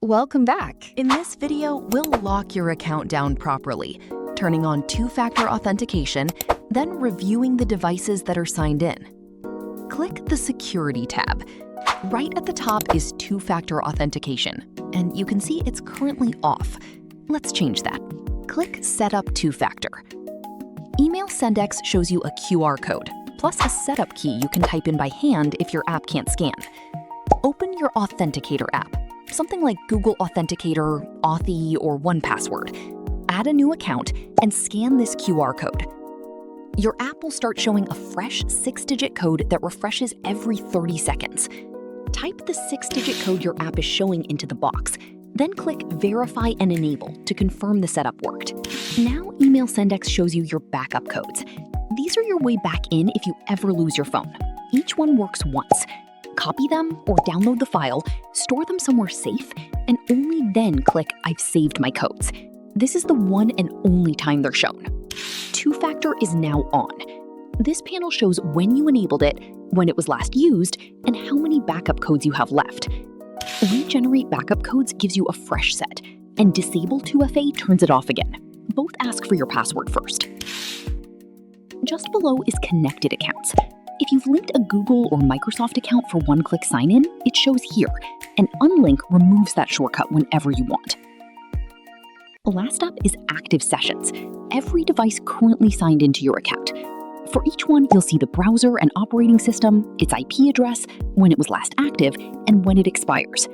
Welcome back. In this video, we'll lock your account down properly, turning on two-factor authentication, then reviewing the devices that are signed in. Click the Security tab. Right at the top is two-factor authentication, and you can see it's currently off. Let's change that. Click Set up two-factor. Email SendX shows you a QR code, plus a setup key you can type in by hand if your app can't scan. Open your Authenticator app, something like Google Authenticator, Authy, or 1Password. Add a new account and scan this QR code. Your app will start showing a fresh 6-digit code that refreshes every 30 seconds. Type the 6-digit code your app is showing into the box, then click Verify and Enable to confirm the setup worked. Now Email SendX shows you your backup codes. These are your way back in if you ever lose your phone. Each one works once. Copy them or download the file, store them somewhere safe, and only then click I've saved my codes. This is the one and only time they're shown. Two-factor is now on. This panel shows when you enabled it, when it was last used, and how many backup codes you have left. Regenerate backup codes gives you a fresh set, and Disable 2FA turns it off again. Both ask for your password first. Just below is Connected Accounts. If you've linked a Google or Microsoft account for one-click sign-in, it shows here, and Unlink removes that shortcut whenever you want. Last up is Active Sessions, every device currently signed into your account. For each one, you'll see the browser and operating system, its IP address, when it was last active, and when it expires.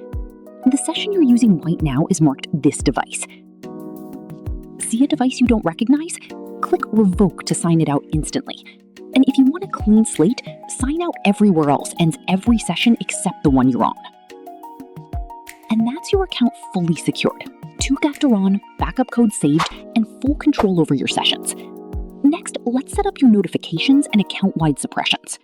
The session you're using right now is marked This Device. See a device you don't recognize? Click Revoke to sign it out instantly. And if you want a clean slate, sign out everywhere else ends every session except the one you're on. And that's your account fully secured. Two-factor on, backup code saved, and full control over your sessions. Next, let's set up your notifications and account-wide suppressions.